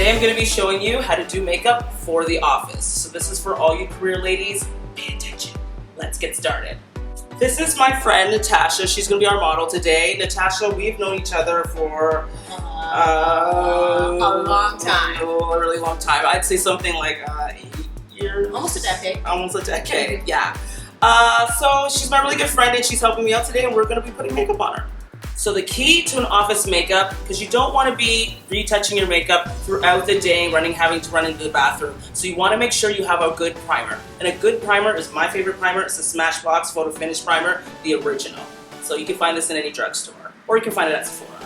Today I'm going to be showing you how to do makeup for the office. So this is for all you career ladies. Pay attention. Let's get started. This is my friend Natasha. She's going to be our model today. Natasha, we've known each other for a long time. A really long time. I'd say something like 8 years. Almost a decade. Almost a decade, yeah. So she's my really good friend and she's helping me out today and we're going to be putting makeup on her. So the key to an office makeup, because you don't want to be retouching your makeup throughout the day, having to run into the bathroom. So you want to make sure you have a good primer. And a good primer is my favorite primer. It's the Smashbox Photo Finish Primer, the original. So you can find this in any drugstore, or you can find it at Sephora.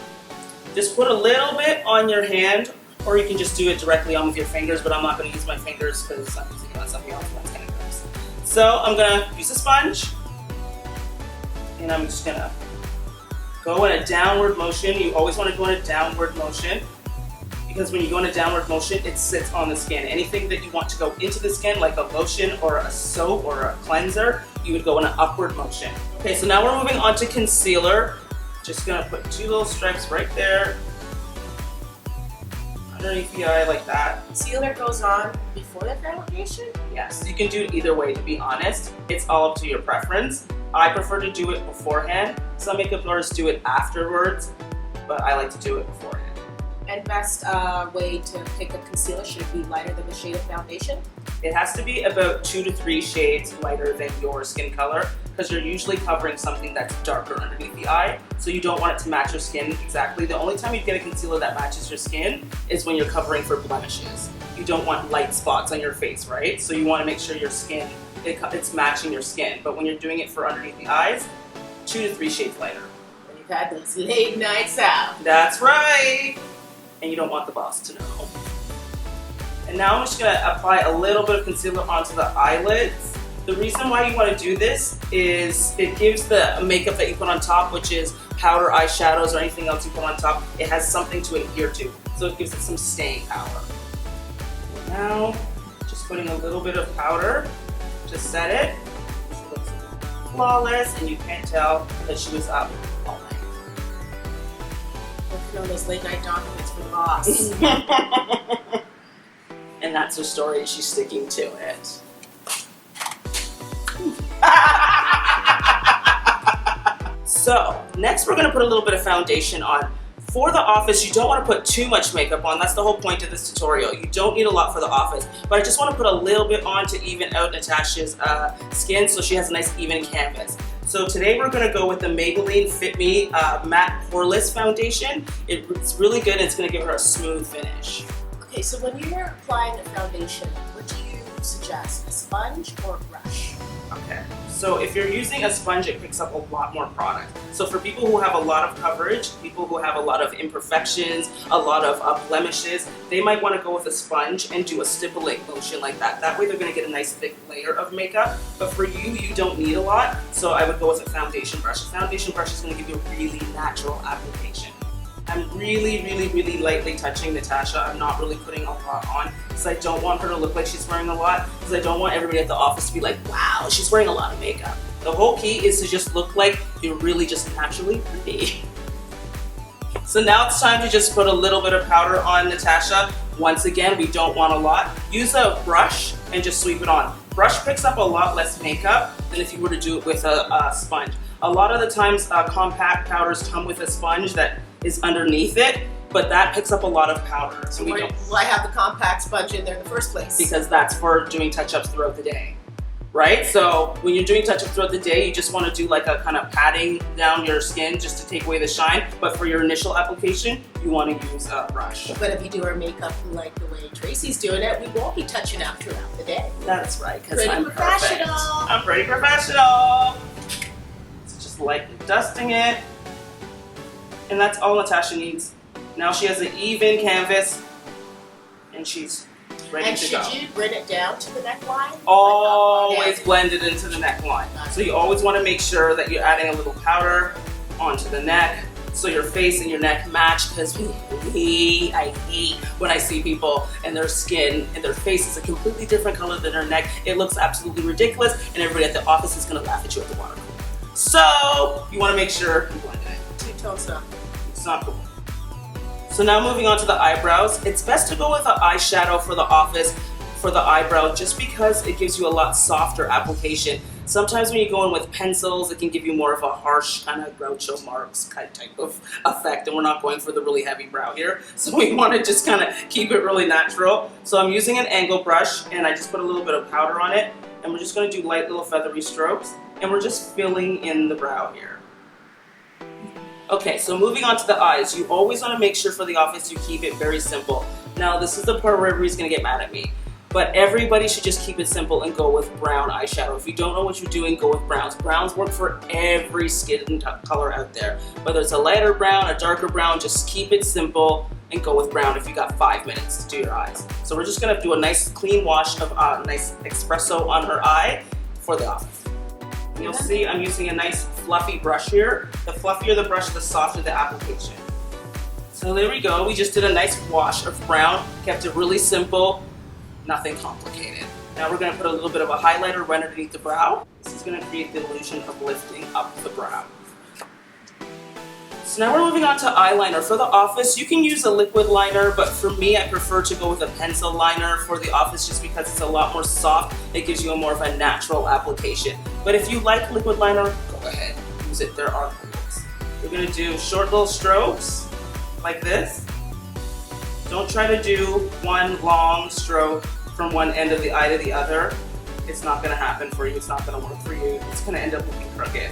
Just put a little bit on your hand, or you can just do it directly on with your fingers, but I'm not going to use my fingers because I'm using it on something else. That's kind of gross. So I'm going to use a sponge, and I'm just going to go in a downward motion. You always want to go in a downward motion because when you go in a downward motion, it sits on the skin. Anything that you want to go into the skin, like a lotion or a soap or a cleanser, you would go in an upward motion. Okay, so now we're moving on to concealer. Just gonna put 2 little stripes right there underneath the eye like that. Concealer goes on before the foundation? Yes, you can do it either way, to be honest. It's all up to your preference. I prefer to do it beforehand. Some makeup artists do it afterwards, but I like to do it beforehand. And best way to pick a concealer, should it be lighter than the shade of foundation? It has to be about 2 to 3 shades lighter than your skin color because you're usually covering something that's darker underneath the eye, so you don't want it to match your skin exactly. The only time you get a concealer that matches your skin is when you're covering for blemishes. You don't want light spots on your face, right? So you want to make sure your skin, it's matching your skin. But when you're doing it for underneath the eyes, 2 to 3 shades lighter. When you've had those late nights out. That's right! And you don't want the boss to know. And now I'm just going to apply a little bit of concealer onto the eyelids. The reason why you want to do this is it gives the makeup that you put on top, which is powder, eyeshadows, or anything else you put on top, it has something to adhere to. So it gives it some staying power. Now, just putting a little bit of powder to set it. She looks flawless, and you can't tell that she was up all night. Working on those late night documents for the boss. And that's her story, she's sticking to it. So, next we're gonna put a little bit of foundation on. For the office, you don't want to put too much makeup on. That's the whole point of this tutorial. You don't need a lot for the office, but I just want to put a little bit on to even out Natasha's skin so she has a nice even canvas. So today we're going to go with the Maybelline Fit Me Matte Poreless Foundation. It's really good and it's going to give her a smooth finish. Okay, so when you're applying the foundation, what do you suggest, a sponge or a brush? Okay, so if you're using a sponge, it picks up a lot more product. So for people who have a lot of coverage, people who have a lot of imperfections, a lot of blemishes, they might want to go with a sponge and do a stipulate motion like that. That way they're going to get a nice thick layer of makeup. But for you, you don't need a lot, so I would go with a foundation brush. A foundation brush is going to give you a really natural application. I'm really lightly touching Natasha. I'm not really putting a lot on because I don't want her to look like she's wearing a lot, because I don't want everybody at the office to be like, wow, she's wearing a lot of makeup. The whole key is to just look like you're really just naturally pretty. So now it's time to just put a little bit of powder on Natasha. Once again, we don't want a lot. Use a brush and just sweep it on. Brush picks up a lot less makeup than if you were to do it with a sponge. A lot of the times compact powders come with a sponge that is underneath it, but that picks up a lot of powder. So why have the compact sponge in there in the first place? Because that's for doing touch-ups throughout the day, right? So when you're doing touch-ups throughout the day, you just want to do like a kind of patting down your skin just to take away the shine. But for your initial application, you want to use a brush. But if you do our makeup like the way Tracy's doing it, we won't be touching up throughout the day. That's right, because I'm professional. Perfect. I'm pretty professional. So just lightly dusting it. And that's all Natasha needs. Now she has an even canvas and she's ready to go. And should you bring it down to the neckline? Always blend it into the neckline. So you always want to make sure that you're adding a little powder onto the neck so your face and your neck match, because I hate when I see people and their skin and their face is a completely different color than their neck. It looks absolutely ridiculous and everybody at the office is going to laugh at you at the water cooler. So you want to make sure you blend it. Two-tone stuff. It's not cool. So now moving on to the eyebrows. It's best to go with an eyeshadow for the office for the eyebrow just because it gives you a lot softer application. Sometimes when you go in with pencils, it can give you more of a harsh kind of Groucho Marx type of effect, and we're not going for the really heavy brow here. So we want to just kind of keep it really natural. So I'm using an angle brush, and I just put a little bit of powder on it, and we're just going to do light little feathery strokes, and we're just filling in the brow here. Okay, so moving on to the eyes, you always want to make sure for the office you keep it very simple. Now this is the part where everybody's going to get mad at me. But everybody should just keep it simple and go with brown eyeshadow. If you don't know what you're doing, go with browns. Browns work for every skin color out there. Whether it's a lighter brown, a darker brown, just keep it simple and go with brown if you got 5 minutes to do your eyes. So we're just gonna do a nice clean wash of nice espresso on her eye for the office. You'll see I'm using a nice fluffy brush here. The fluffier the brush, the softer the application. So there we go. We just did a nice wash of brown, kept it really simple. Nothing complicated. Now we're going to put a little bit of a highlighter right underneath the brow. This is going to create the illusion of lifting up the brow. So now we're moving on to eyeliner. For the office, you can use a liquid liner, but for me, I prefer to go with a pencil liner for the office just because it's a lot more soft. It gives you a more of a natural application. But if you like liquid liner, go ahead, use it. There are liquids. We're going to do short little strokes like this. Don't try to do one long stroke from one end of the eye to the other. It's not going to happen for you. It's not going to work for you. It's going to end up looking crooked.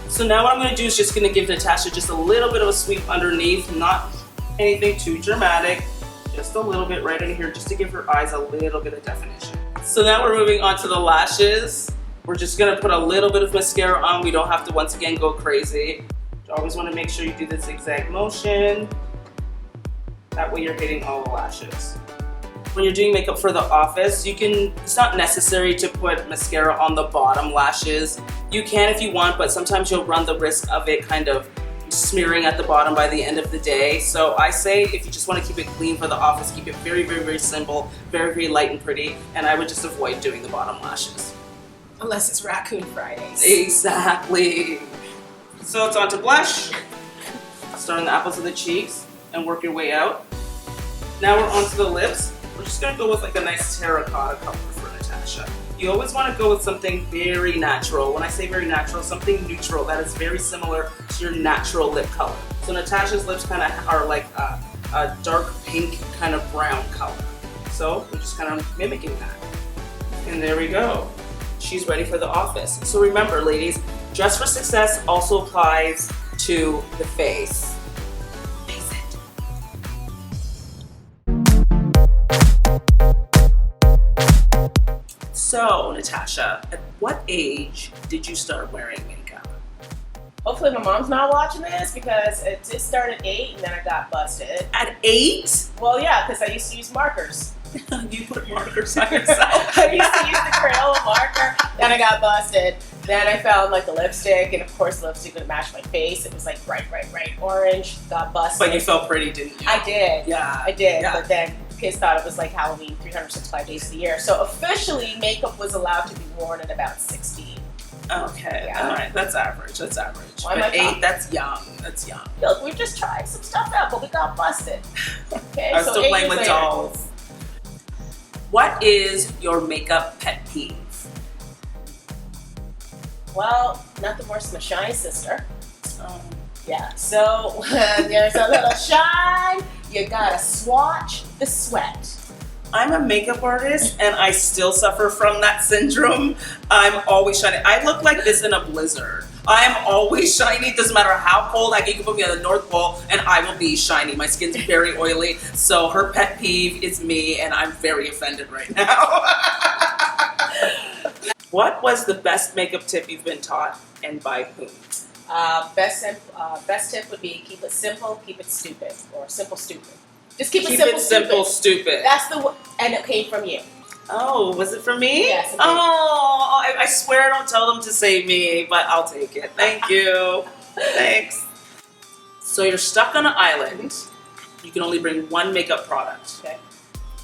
So now what I'm going to do is just going to give Natasha just a little bit of a sweep underneath, not anything too dramatic, just a little bit right in here just to give her eyes a little bit of definition. So now we're moving on to the lashes. We're just going to put a little bit of mascara on. We don't have to once again go crazy. You always want to make sure you do the zigzag motion. That way you're hitting all the lashes. When you're doing makeup for the office, it's not necessary to put mascara on the bottom lashes. You can if you want, but sometimes you'll run the risk of it kind of smearing at the bottom by the end of the day. So I say if you just want to keep it clean for the office, keep it very, very, very simple, very, very light and pretty, and I would just avoid doing the bottom lashes. Unless it's Raccoon Fridays. Exactly. So it's on to blush. Start on the apples of the cheeks and work your way out. Now we're onto the lips. We're just gonna go with like a nice terracotta color for Natasha. You always wanna go with something very natural. When I say very natural, something neutral that is very similar to your natural lip color. So Natasha's lips kind of are like a dark pink kind of brown color. So we're just kind of mimicking that. And there we go. She's ready for the office. So remember, ladies, dress for success also applies to the face. So, Natasha, at what age did you start wearing makeup? Hopefully my mom's not watching this because it just started at 8 and then I got busted. At 8? Well, yeah, because I used to use markers. You put markers on yourself. I used to use the Crayola marker, then I got busted. Then I found like the lipstick, and of course the lipstick didn't match my face. It was like bright orange, got busted. But you felt pretty, didn't you? I did. Yeah. I did, yeah. But then kids thought it was like Halloween 365 days of the year. So officially, makeup was allowed to be worn at about 16. Okay, yeah. All right, that's average, that's average. Why but 8, that's young, that's young. Look, we just tried some stuff out, but we got busted. Okay, I was so still playing with later. dolls. What is your makeup pet peeve? Well, nothing worse than a shy sister. Yeah, so when there's a little shine, you gotta swatch the sweat. I'm a makeup artist and I still suffer from that syndrome. I'm always shiny. I look like this in a blizzard. I am always shiny. Doesn't matter how cold you can put me on the North Pole and I will be shiny. My skin's very oily. So her pet peeve is me and I'm very offended right now. What was the best makeup tip you've been taught and by whom? Best tip would be keep it simple, keep it stupid, or simple stupid. Just keep it simple, stupid. That's and it came from you. Oh, was it from me? Yes. Oh, I swear I don't tell them to say me, but I'll take it. Thank you. Thanks. So you're stuck on an island. You can only bring one makeup product. Okay.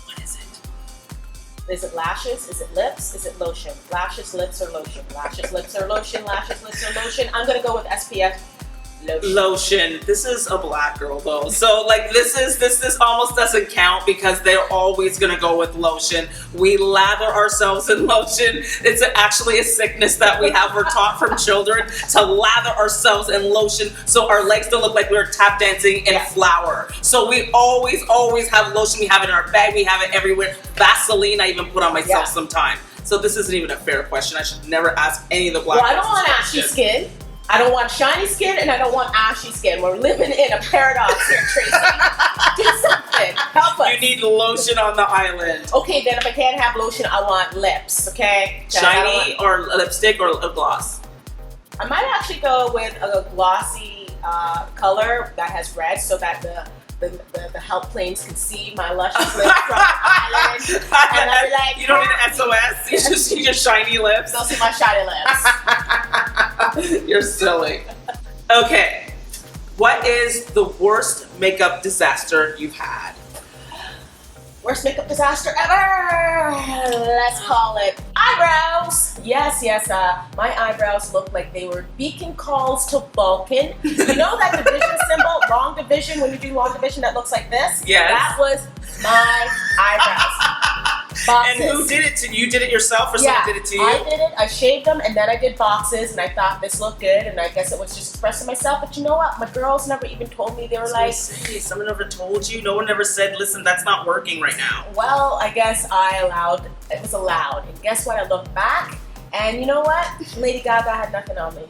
What is it? Is it lashes? Is it lips? Is it lotion? Lashes, lips, or lotion? Lashes, lips, or lotion? Lashes, lips, or lotion? I'm gonna go with SPF Lotion. This is a black girl though, so like this almost doesn't count because they're always gonna go with lotion. We lather ourselves in lotion. It's actually a sickness that we have. We're taught from children to lather ourselves in lotion so our legs don't look like we're tap dancing in flour. So we always have lotion. We have it in our bag. We have it everywhere. Vaseline I even put on myself sometimes. So this isn't even a fair question. I should never ask any of the black. Well, I don't want ashy skin. I don't want shiny skin, and I don't want ashy skin. We're living in a paradox here, Tracy. Do something. Help us. You need lotion on the island. Okay, then if I can't have lotion, I want lips, okay? Shiny or lipstick or a gloss? I might actually go with a glossy color that has red so that the help planes can see my luscious lips from the island. And I'll be like, you don't need an SOS. You just need your shiny lips. They'll see my shiny lips. You're silly. Okay. What is the worst makeup disaster you've had? Worst makeup disaster ever. Let's call it eyebrows. Yes. My eyebrows look like they were beacon calls to Vulcan. You know that division symbol, long division, when you do long division that looks like this? Yes. That was my eyebrows. Boxes. And who did it to you? You did it yourself or someone did it to you? I did it. I shaved them and then I did boxes and I thought this looked good and I guess it was just expressing myself. But you know what? My girls never even told me. They were like, someone never told you? No one ever said, listen, that's not working right now. Well, I guess it was allowed. And guess what? I looked back and you know what? Lady Gaga had nothing on me.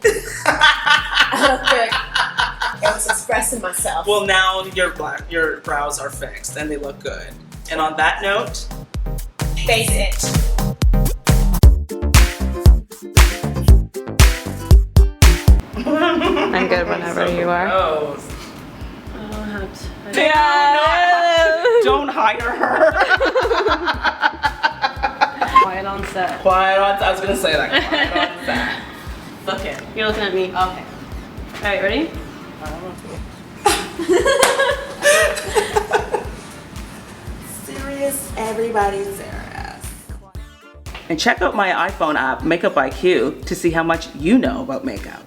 I was expressing myself. Well, now your brows are fixed and they look good. And on that note, face it. I'm good whenever you are. Oh. I don't have to. Yeah. Don't hire her. Quiet on set. Quiet on set. I was gonna say that. Quiet on set. Look it. You're looking at me. Okay. All right, ready? I don't know. Serious, everybody's serious. And check out my iPhone app, Makeup IQ, to see how much you know about makeup.